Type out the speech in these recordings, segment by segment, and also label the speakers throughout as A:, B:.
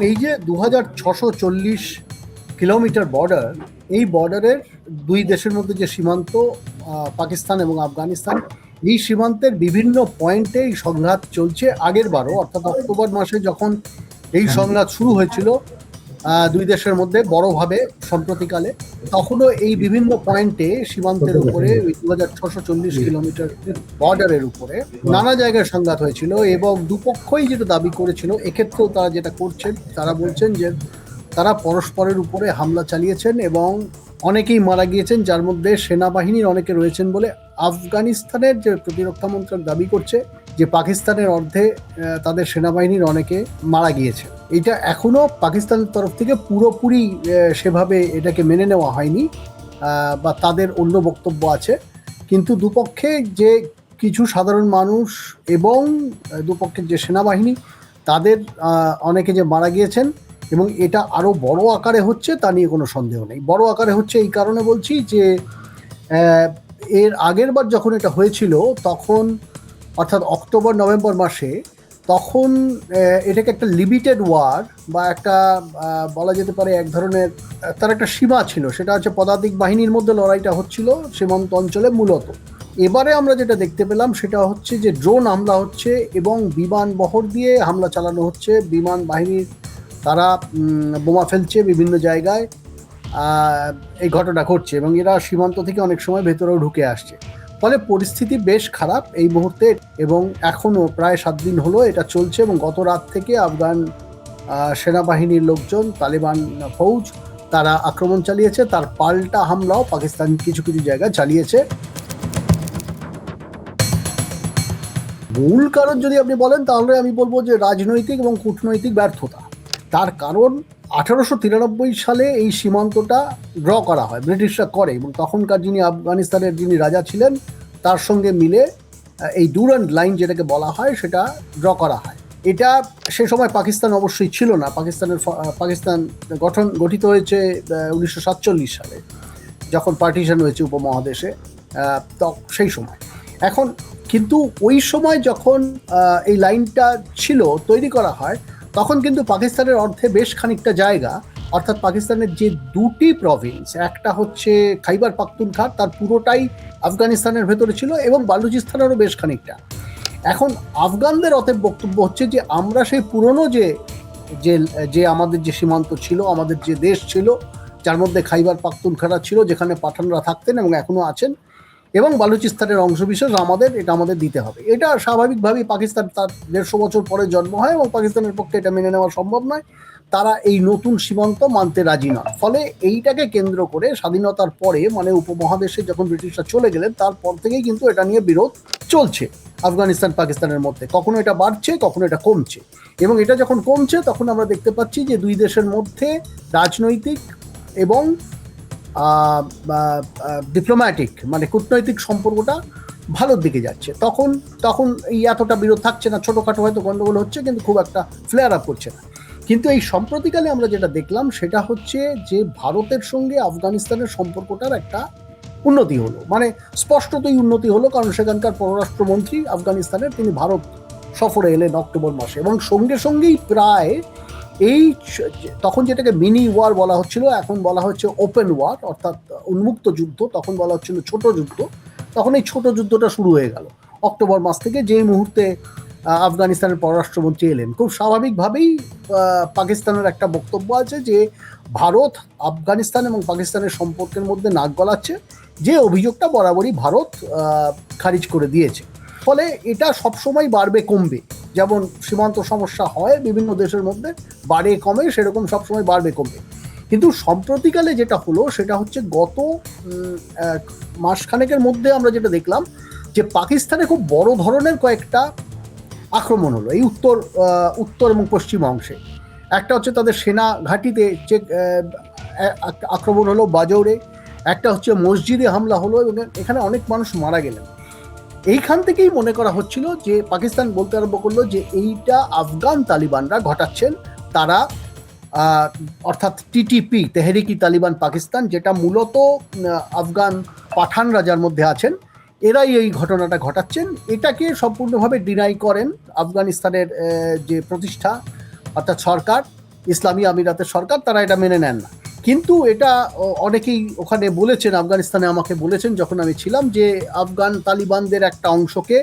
A: এই যে 2640 kilometre border, এই বর্ডারের দুই দেশের মধ্যে যে সীমান্ত, পাকিস্তান এবং আফগানিস্তান, এই সীমান্তের বিভিন্ন পয়েন্টে এই সংঘাত চলছে। আগের বারও অর্থাৎ অক্টোবর মাসে যখন এই সংঘাত শুরু হয়েছিল দুই দেশের মধ্যে বড়ভাবে সম্প্রতিকালে, তখনও এই বিভিন্ন পয়েন্টে সীমান্তের উপরে 2640 কিলোমিটার বর্ডারের উপরে নানা জায়গায় সংঘাত হয়েছিল এবং দুপক্ষই যেটা দাবি করেছিল, এক্ষেত্রেও তারা যেটা করছেন, তারা বলছেন যে তারা পরস্পরের উপরে হামলা চালিয়েছেন এবং অনেকেই মারা গিয়েছেন, যার মধ্যে সেনাবাহিনীর অনেকে রয়েছেন বলে আফগানিস্তানের যে প্রতিরক্ষা মন্ত্রক দাবি করছে যে পাকিস্তানের অর্ধে তাদের সেনাবাহিনীর অনেকে মারা গিয়েছে। এটা এখনো পাকিস্তানের তরফ থেকে পুরোপুরি সেভাবে এটাকে মেনে নেওয়া হয়নি, বা তাদের অন্য বক্তব্য আছে। কিন্তু দুপক্ষে যে কিছু সাধারণ মানুষ এবং দুপক্ষের যে সেনাবাহিনী, তাদের অনেকে যে মারা গিয়েছেন এবং এটা আরো বড় আকারে হচ্ছে তা নিয়ে কোনো সন্দেহ নেই। বড় আকারে হচ্ছে এই কারণে বলছি যে এর আগের বার যখন এটা হয়েছিল তখন, অর্থাৎ অক্টোবর নভেম্বর মাসে, তখন এটাকে একটা লিমিটেড ওয়ার বা একটা বলা যেতে পারে এক ধরনের তার একটা সীমা ছিল, সেটা হচ্ছে পদাতিক বাহিনীর মধ্যে লড়াইটা হচ্ছিল সীমান্ত অঞ্চলে মূলত। এবারে আমরা যেটা দেখতে পেলাম সেটা হচ্ছে যে ড্রোন হামলা হচ্ছে এবং বিমান বহর দিয়ে হামলা চালানো হচ্ছে, বিমান বাহিনীর তারা বোমা ফেলছে বিভিন্ন জায়গায়, এই ঘটনা ঘটছে এবং এরা সীমান্ত থেকে অনেক সময় ভেতরেও ঢুকে আসছে। ফলে পরিস্থিতি বেশ খারাপ এই মুহূর্তে এবং এখনও প্রায় 7 দিন হলো এটা চলছে এবং গত রাত থেকে আফগান সেনাবাহিনীর লোকজন, তালেবান ফৌজ, তারা আক্রমণ চালিয়েছে। তার পাল্টা হামলাও পাকিস্তান কিছু কিছু জায়গায় চালিয়েছে। মূল কারণ যদি আপনি বলেন তাহলে আমি বলবো যে রাজনৈতিক এবং কূটনৈতিক ব্যর্থতা। তার কারণ 1893 সালে এই সীমান্তটা ড্র করা হয়, ব্রিটিশরা করে, এবং তখনকার যিনি আফগানিস্তানের যিনি রাজা ছিলেন তার সঙ্গে মিলে এই ডুরান্ড লাইন যেটাকে বলা হয় সেটা ড্র করা হয়। এটা সে সময় পাকিস্তান অবশ্যই ছিল না। পাকিস্তান গঠিত হয়েছে 1947 সালে, যখন পার্টিশন হয়েছে উপমহাদেশে, সেই সময়। এখন কিন্তু ওই সময় যখন এই লাইনটা ছিল তৈরি করা হয়, তখন কিন্তু পাকিস্তানের অর্ধে বেশ খানিকটা জায়গা, অর্থাৎ পাকিস্তানের যে দুটি প্রভিন্স, একটা হচ্ছে খাইবার পাখতুনখা, তার পুরোটাই আফগানিস্তানের ভেতরে ছিল এবং বালুচিস্তানেরও বেশ খানিকটা। এখন আফগানদের অতএব বক্তব্য হচ্ছে যে আমরা সেই পুরনো যে যে আমাদের যে সীমান্ত ছিল, আমাদের যে দেশ ছিল, যার মধ্যে খাইবার পাখতুনখা ছিল, যেখানে পাঠানরা থাকতেন এবং এখনো আছেন, এবং বালুচিস্তানের অংশবিশেষ আমাদের, এটা আমাদের দিতে হবে। এটা স্বাভাবিকভাবেই পাকিস্তান, তার 150 বছর পরে জন্ম হয় এবং পাকিস্তানের পক্ষে এটা মেনে নেওয়া সম্ভব নয়। তারা এই নতুন সীমান্ত মানতে রাজি নয়। ফলে এইটাকে কেন্দ্র করে স্বাধীনতার পরে, মানে উপমহাদেশে যখন ব্রিটিশরা চলে গেলেন, তারপর থেকেই কিন্তু এটা নিয়ে বিরোধ চলছে আফগানিস্তান পাকিস্তানের মধ্যে। কখনো এটা বাড়ছে, কখনো এটা কমছে, এবং এটা যখন কমছে তখন আমরা দেখতে পাচ্ছি যে দুই দেশের মধ্যে রাজনৈতিক এবং ডিপ্লোম্যাটিক, মানে কূটনৈতিক সম্পর্কটা ভালোর দিকে যাচ্ছে। তখন এই এতটা বিরোধ থাকছে না, ছোটোখাটো হয়তো গণ্ডগোল হচ্ছে কিন্তু খুব একটা ফ্লেয়ার আপ করছে না। কিন্তু এই সম্প্রতিকালে আমরা যেটা দেখলাম সেটা হচ্ছে যে ভারতের সঙ্গে আফগানিস্তানের সম্পর্কটার একটা উন্নতি হলো, মানে স্পষ্টতই উন্নতি হলো, কারণ সেখানকার পররাষ্ট্রমন্ত্রী আফগানিস্তানের, তিনি ভারত সফরে এলেন অক্টোবর মাসে, এবং সঙ্গে সঙ্গেই প্রায় এই তখন যেটাকে মিনি ওয়ার বলা হচ্ছিল, এখন বলা হচ্ছে ওপেন ওয়ার, অর্থাৎ উন্মুক্ত যুদ্ধ। তখন বলা হচ্ছিল ছোট যুদ্ধ। তখন এই ছোট যুদ্ধটা শুরু হয়ে গেল অক্টোবর মাস থেকে, যেই মুহূর্তে আফগানিস্তানের পররাষ্ট্রমন্ত্রী এলেন। খুব স্বাভাবিকভাবেই পাকিস্তানের একটা বক্তব্য আছে যে ভারত আফগানিস্তান এবং পাকিস্তানের সম্পর্কের মধ্যে নাক গলাচ্ছে, যে অভিযোগটা বরাবরই ভারত খারিজ করে দিয়েছে। ফলে এটা সবসময় বাড়বে কমবে, যেমন সীমান্ত সমস্যা হয় বিভিন্ন দেশের মধ্যে, বাড়ে কমে, সেরকম সবসময় বাড়বে কমবে। কিন্তু সম্প্রতিকালে যেটা হলো সেটা হচ্ছে গত মাসখানেকের মধ্যে আমরা যেটা দেখলাম যে পাকিস্তানে খুব বড় ধরনের কয়েকটা আক্রমণ হলো এই উত্তর এবং পশ্চিম অংশে। একটা হচ্ছে তাদের সেনা ঘাঁটিতে যে আক্রমণ হলো বাজৌরে, একটা হচ্ছে মসজিদে হামলা হলো এবং এখানে অনেক মানুষ মারা গেলেন। এইখান থেকেই মনে করা হচ্ছিল যে পাকিস্তান বলতে আরম্ভ করলো যে এইটা আফগান তালিবানরা ঘটাচ্ছেন। তারা অর্থাৎ টিটিপি, তেহরিকি তালিবান পাকিস্তান, যেটা মূলত আফগান পাঠান রাজার মধ্যে আছেন, এরাই এই ঘটনাটা ঘটাচ্ছেন। এটাকে সম্পূর্ণভাবে ডিনাই করেন আফগানিস্তানের যে প্রতিষ্ঠা, অর্থাৎ সরকার, ইসলামী আমিরাতের সরকার, তারা এটা মেনে নেন না। কিন্তু এটা অনেকেই ওখানে বলেছেন, আফগানিস্তানে আমাকে বলেছেন যখন আমি ছিলাম, যে আফগান তালিবানদের একটা অংশকে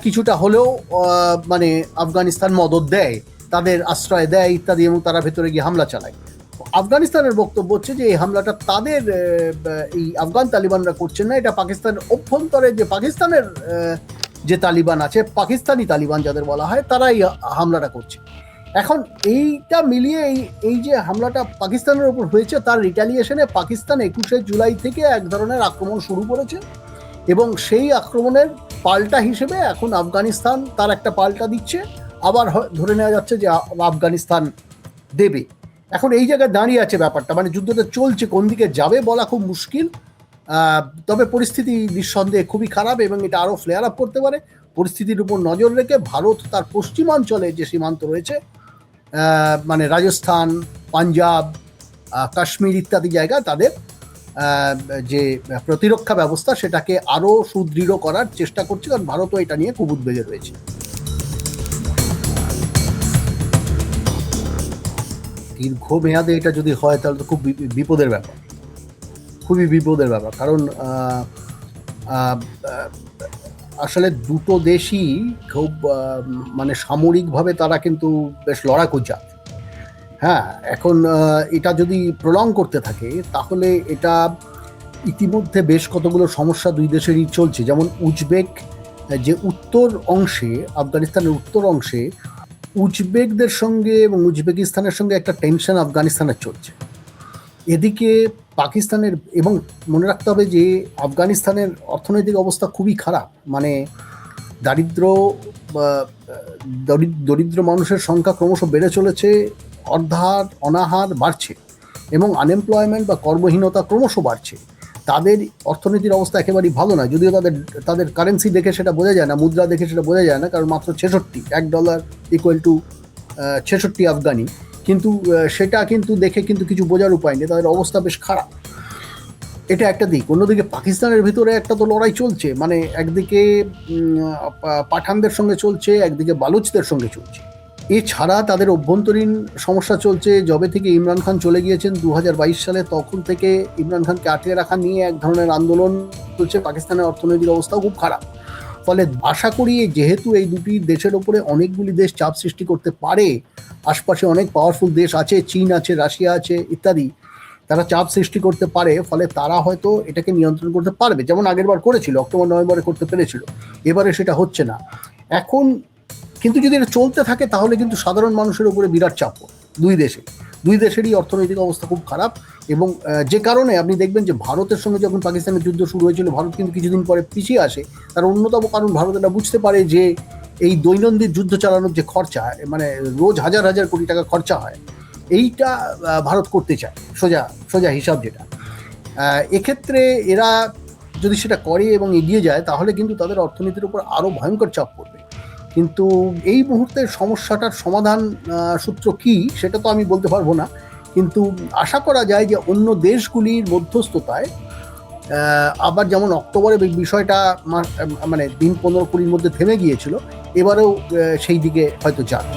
A: কিছুটা হলেও মানে আফগানিস্তান মদদ দেয়, তাদের আশ্রয় দেয় ইত্যাদি, এবং তারা ভেতরে গিয়ে হামলা চালায়। আফগানিস্তানের বক্তব্য হচ্ছে যে এই হামলাটা তাদের এই আফগান তালিবানরা করছেন না, এটা পাকিস্তানের অভ্যন্তরে যে পাকিস্তানের যে তালিবান আছে, পাকিস্তানি তালিবান যাদের বলা হয়, তারা এই হামলাটা করছে। এখন এইটা মিলিয়ে এই যে হামলাটা পাকিস্তানের উপর হয়েছে, তার রিটালিয়েশনে পাকিস্তান 21শে জুলাই থেকে এক ধরনের আক্রমণ শুরু করেছে, এবং সেই আক্রমণের পাল্টা হিসেবে এখন আফগানিস্তান তার একটা পাল্টা দিচ্ছে, আবার ধরে নেওয়া যাচ্ছে যে আফগানিস্তান দেবে। এখন এই জায়গায় দাঁড়িয়ে আছে ব্যাপারটা, মানে যুদ্ধটা চলছে, কোন দিকে যাবে বলা খুব মুশকিল। তবে পরিস্থিতি নিঃসন্দেহে খুবই খারাপ, এবং এটা আরও ফ্লেয়ার আপ করতে পারে। পরিস্থিতির উপর নজর রেখে ভারত তার পশ্চিমাঞ্চলে যে সীমান্ত রয়েছে, মানে রাজস্থান, পাঞ্জাব, কাশ্মীর ইত্যাদি জায়গা, তাদের যে প্রতিরক্ষা ব্যবস্থা সেটাকে আরও সুদৃঢ় করার চেষ্টা করছে, কারণ ভারতও এটা নিয়ে খুব উদ্বেগে রয়েছে। দীর্ঘমেয়াদে এটা যদি হয় তাহলে তো খুব বিপদের ব্যাপার, খুবই বিপদের ব্যাপার। কারণ আসলে দুটো দেশই খুব মানে সামরিকভাবে তারা কিন্তু বেশ লড়াকু জাত। হ্যাঁ, এখন এটা যদি প্রলং করতে থাকে তাহলে এটা ইতিমধ্যে বেশ কতগুলো সমস্যা দুই দেশেরই চলছে। যেমন উজবেক, যে উত্তর অংশে, আফগানিস্তানের উত্তর অংশে উজবেকদের সঙ্গে এবং উজবেকিস্তানের সঙ্গে একটা টেনশন আফগানিস্তানের চলছে। এদিকে পাকিস্তানের, এবং মনে রাখতে হবে যে আফগানিস্তানের অর্থনৈতিক অবস্থা খুবই খারাপ, মানে দরিদ্র মানুষের সংখ্যা ক্রমশ বেড়ে চলেছে, অনাহার বাড়ছে, এবং আনএমপ্লয়মেন্ট বা কর্মহীনতা ক্রমশ বাড়ছে। তাদের অর্থনীতির অবস্থা একেবারেই ভালো না, যদিও তাদের কারেন্সি দেখে সেটা বোঝা যায় না, মুদ্রা দেখে সেটা বোঝা যায় না, কারণ মাত্র 66, $1 = 66 আফগানি, কিন্তু সেটা কিন্তু দেখে কিন্তু কিছু বোঝার উপায় নেই, তাদের অবস্থা বেশ খারাপ। এটা একটা দিক। অন্যদিকে পাকিস্তানের ভিতরে একটা তো লড়াই চলছে, মানে একদিকে পাঠানদের সঙ্গে চলছে, একদিকে বালুচদের সঙ্গে চলছে। এছাড়া তাদের অভ্যন্তরীণ সমস্যা চলছে। যবে থেকে ইমরান খান চলে গিয়েছেন 2022 সালে, তখন থেকে ইমরান খানকে আটকে রাখা নিয়ে এক ধরনের আন্দোলন চলছে। পাকিস্তানের অর্থনৈতিক অবস্থাও খুব খারাপ। ফলে আশা করি যেহেতু এই দুটি দেশের ওপরে অনেকগুলি দেশ চাপ সৃষ্টি করতে পারে, আশপাশে অনেক পাওয়ারফুল দেশ আছে, চীন আছে, রাশিয়া আছে ইত্যাদি, তারা চাপ সৃষ্টি করতে পারে, ফলে তারা হয়তো এটাকে নিয়ন্ত্রণ করতে পারবে, যেমন আগেরবার করেছিল, অক্টোবর নভেম্বরে করতে পেরেছিল। এবারে সেটা হচ্ছে না এখন। কিন্তু যদি এটা চলতে থাকে তাহলে কিন্তু সাধারণ মানুষের উপরে বিরাট চাপ পড়ে। দুই দেশেরই অর্থনৈতিক অবস্থা খুব খারাপ, এবং যে কারণে আপনি দেখবেন যে ভারতের সঙ্গে যখন পাকিস্তানের যুদ্ধ শুরু হয়েছিল, ভারত কিন্তু কিছুদিন পরে পিছিয়ে আসে। তার অন্যতম কারণ, ভারত এটা বুঝতে পারে যে এই দৈনন্দিন যুদ্ধ চালানোর যে খরচা, মানে রোজ হাজার হাজার কোটি টাকা খরচা হয়, এইটা ভারত করতে চায়, সোজা হিসাব যেটা। এক্ষেত্রে এরা যদি সেটা করে এবং এগিয়ে যায়, তাহলে কিন্তু তাদের অর্থনীতির উপর আরও ভয়ঙ্কর চাপ পড়বে। কিন্তু এই মুহূর্তের সমস্যাটার সমাধান সূত্র কি সেটা তো আমি বলতে পারবো না, কিন্তু আশা করা যায় যে অন্য দেশগুলির মধ্যস্থতায়, আবার যেমন অক্টোবরে বিষয়টা মানে দিন 15-20 মধ্যে থেমে গিয়েছিল, এবারেও সেই দিকে হয়তো যাবে।